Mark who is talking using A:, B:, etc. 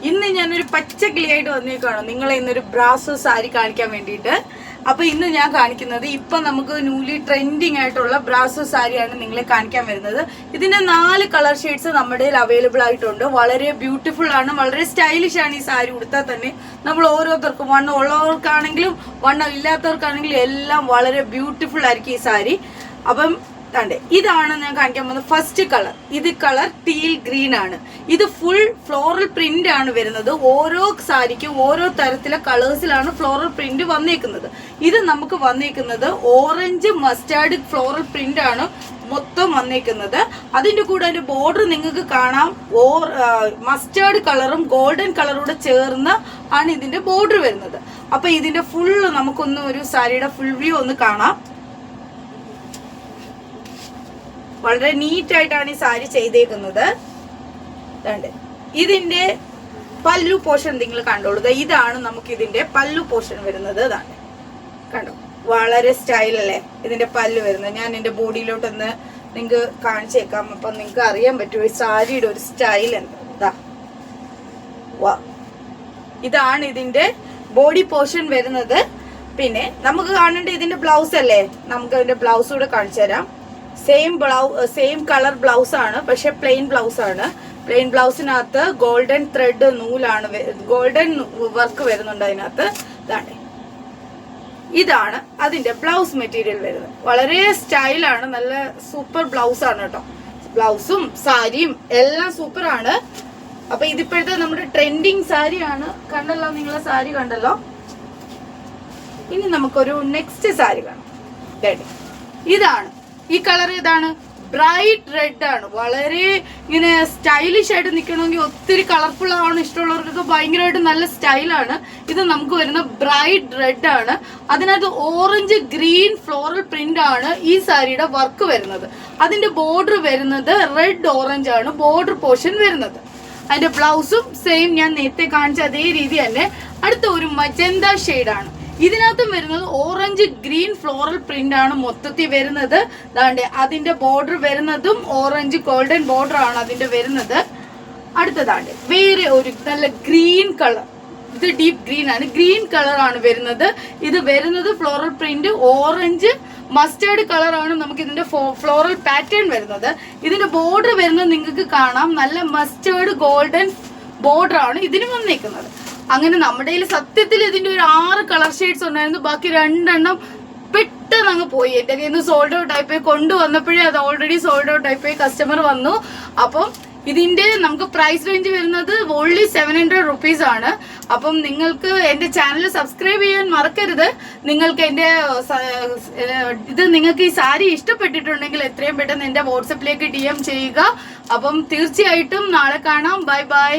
A: ഇന്ന് ഞാനൊരു പച്ചക്കിളിയായിട്ട് വന്നേക്കാണോ നിങ്ങളെ ഇന്നൊരു ബ്രാസോ സാരി കാണിക്കാൻ വേണ്ടിയിട്ട്. അപ്പൊ ഇന്ന് ഞാൻ കാണിക്കുന്നത് ഇപ്പൊ നമുക്ക് ന്യൂലി ട്രെൻഡിങ് ആയിട്ടുള്ള ബ്രാസോ സാരിയാണ് നിങ്ങളെ കാണിക്കാൻ വരുന്നത്. ഇതിന്റെ 4 കളർ ഷെയ്ഡ്സ് നമ്മുടെ അവൈലബിൾ ആയിട്ടുണ്ട്. വളരെ ബ്യൂട്ടിഫുൾ ആണ്, വളരെ സ്റ്റൈലിഷ് ആണ്. ഈ സാരി ഉടുത്താൽ തന്നെ നമ്മൾ ഓരോരുത്തർക്കും, വണ്ണം ഉള്ളവർക്കാണെങ്കിലും വണ്ണം ഇല്ലാത്തവർക്കാണെങ്കിലും എല്ലാം വളരെ ബ്യൂട്ടിഫുൾ ആയിരിക്കും ഈ സാരി. അപ്പം ഇതാണ് ഞാൻ കാണിക്കാൻ പോകുന്നത് ഫസ്റ്റ് കളർ. ഇത് കളർ ടീൽ ഗ്രീൻ ആണ്. ഇത് ഫുൾ ഫ്ലോറൽ പ്രിന്റ് ആണ് വരുന്നത്. ഓരോ സാരിക്കും ഓരോ തരത്തിലെ കളേഴ്സിലാണ് ഫ്ലോറൽ പ്രിന്റ് വന്നേക്കുന്നത്. ഇത് നമുക്ക് വന്നേക്കുന്നത് ഓറഞ്ച് മസ്റ്റാർഡ് ഫ്ലോറൽ പ്രിന്റ് ആണ് മൊത്തം വന്നേക്കുന്നത്. അതിന്റെ കൂടെ അതിന്റെ ബോർഡർ നിങ്ങൾക്ക് കാണാം, മസ്റ്റാർഡ് കളറും ഗോൾഡൻ കളറും കൂടെ ചേർന്ന് ആണ് ഇതിന്റെ ബോർഡർ വരുന്നത്. അപ്പൊ ഇതിന്റെ ഫുള്ള് നമുക്കൊന്ന് ഒരു സാരിയുടെ ഫുൾ വ്യൂ ഒന്ന് കാണാം. വളരെ നീറ്റ് ആയിട്ടാണ് ഈ സാരി ചെയ്തേക്കുന്നത്. ഇതിന്റെ പല്ലു പോർഷൻ നിങ്ങൾ കണ്ടോളൂ. ഇതാണ് നമുക്ക് ഇതിന്റെ പല്ലു പോർഷൻ വരുന്നത്. ഇതാണ് കണ്ടോ, വളരെ സ്റ്റൈൽ അല്ലേ ഇതിന്റെ പല്ലു വരുന്നത്. ഞാൻ എന്റെ ബോഡിയിലോട്ടൊന്ന് നിങ്ങൾക്ക് കാണിച്ചേക്കാം. അപ്പൊ നിങ്ങൾക്ക് അറിയാൻ പറ്റും ഈ സാരിയുടെ ഒരു സ്റ്റൈൽ എന്താ. ഇതാണ് ഇതിന്റെ ബോഡി പോർഷൻ വരുന്നത്. പിന്നെ നമുക്ക് കാണേണ്ട ഇതിന്റെ ബ്ലൗസ് അല്ലേ, നമുക്ക് അതിന്റെ ബ്ലൗസ് കൂടെ കാണിച്ചു തരാം. സെയിം കളർ ബ്ലൗസ് ആണ്, പക്ഷെ പ്ലെയിൻ ബ്ലൗസ് ആണ്. പ്ലെയിൻ ബ്ലൗസിനകത്ത് ഗോൾഡൻ ത്രെഡ് നൂലാണ്, ഗോൾഡൻ വർക്ക് വരുന്നുണ്ട് അതിനകത്ത്. ഇതാണ് അതിന്റെ ബ്ലൗസ് മെറ്റീരിയൽ വരുന്നത്. വളരെ സ്റ്റൈലാണ്, നല്ല സൂപ്പർ ബ്ലൗസ് ആണ് കേട്ടോ. ബ്ലൗസും സാരിയും എല്ലാം സൂപ്പർ ആണ്. അപ്പൊ ഇതിപ്പോഴത്തെ നമ്മുടെ ട്രെൻഡിങ് സാരിയാണ്. കണ്ടല്ലോ, നിങ്ങളെ സാരി കണ്ടല്ലോ. ഇനി നമുക്കൊരു നെക്സ്റ്റ് സാരി കാണാം. ഇതാണ് ഈ കളർ. ഇതാണ് ബ്രൈറ്റ് റെഡ് ആണ്. വളരെ ഇങ്ങനെ സ്റ്റൈലിഷ് ആയിട്ട് നിൽക്കണമെങ്കിൽ ഒത്തിരി കളർഫുൾ ആണ് ഇഷ്ടമുള്ളവർക്കൊക്കെ ഭയങ്കരമായിട്ട് നല്ല സ്റ്റൈലാണ്. ഇത് നമുക്ക് വരുന്ന ബ്രൈറ്റ് റെഡ് ആണ്. അതിനകത്ത് ഓറഞ്ച് ഗ്രീൻ ഫ്ലോറൽ പ്രിന്റ് ആണ് ഈ സാരിയുടെ വർക്ക് വരുന്നത്. അതിന്റെ ബോർഡർ വരുന്നത് റെഡ് ഓറഞ്ച് ആണ് ബോർഡർ പോർഷൻ വരുന്നത്. അതിന്റെ ബ്ലൗസും സെയിം ഞാൻ നേരത്തെ കാണിച്ച അതേ രീതി തന്നെ. അടുത്ത ഒരു മജന്ത ഷെയ്ഡാണ്. ഇതിനകത്തും വരുന്നത് ഓറഞ്ച് ഗ്രീൻ ഫ്ലോറൽ പ്രിന്റ് ആണ് മൊത്തത്തിൽ വരുന്നത്. അതിന്റെ ബോർഡർ വരുന്നതും ഓറഞ്ച് ഗോൾഡൻ ബോർഡർ ആണ് അതിന്റെ വരുന്നത്. അടുത്തതാണ്ട് വേറെ ഒരു നല്ല ഗ്രീൻ കളർ. ഇത് ഡീപ്പ് ഗ്രീൻ ആണ്, ഗ്രീൻ കളർ ആണ് വരുന്നത്. ഇത് വരുന്നത് floral print orange mustard colour ആണ് നമുക്ക് ഇതിന്റെ ഫ്ലോറൽ പാറ്റേൺ വരുന്നത്. ഇതിന്റെ ബോർഡർ വരുന്നത് നിങ്ങൾക്ക് കാണാം, നല്ല മസ്റ്റാർഡ് ഗോൾഡൻ ബോർഡർ ആണ് ഇതിന് വന്നേക്കുന്നത്. അങ്ങനെ നമ്മുടെ കയ്യിൽ സത്യത്തിൽ ഇതിന്റെ ഒരു 6 കളർ ഷെയ്ഡ്സ് ഉണ്ടായിരുന്നു. ബാക്കി 2 എണ്ണം പെട്ടെന്ന് അങ്ങ് പോയി. എന്റെ കയ്യിൽ നിന്ന് സോൾഡ് ഔട്ട് ആയിപ്പോയി. കൊണ്ടുവന്നപ്പോഴേ അത് ഓൾറെഡി സോൾഡ് ഔട്ട് ആയിപ്പോയി. കസ്റ്റമർ വന്നു. അപ്പം ഇതിന്റെ നമുക്ക് പ്രൈസ് റേഞ്ച് വരുന്നത് ഓൺലി 700 റുപ്പീസ് ആണ്. അപ്പം നിങ്ങൾക്ക് എന്റെ ചാനൽ സബ്സ്ക്രൈബ് ചെയ്യാൻ മറക്കരുത്. നിങ്ങൾക്ക് എന്റെ നിങ്ങൾക്ക് ഈ സാരി ഇഷ്ടപ്പെട്ടിട്ടുണ്ടെങ്കിൽ എത്രയും പെട്ടെന്ന് എന്റെ വാട്സപ്പിലേക്ക് DM ചെയ്യുക. അപ്പം തീർച്ചയായിട്ടും നാളെ കാണാം. Bye bye.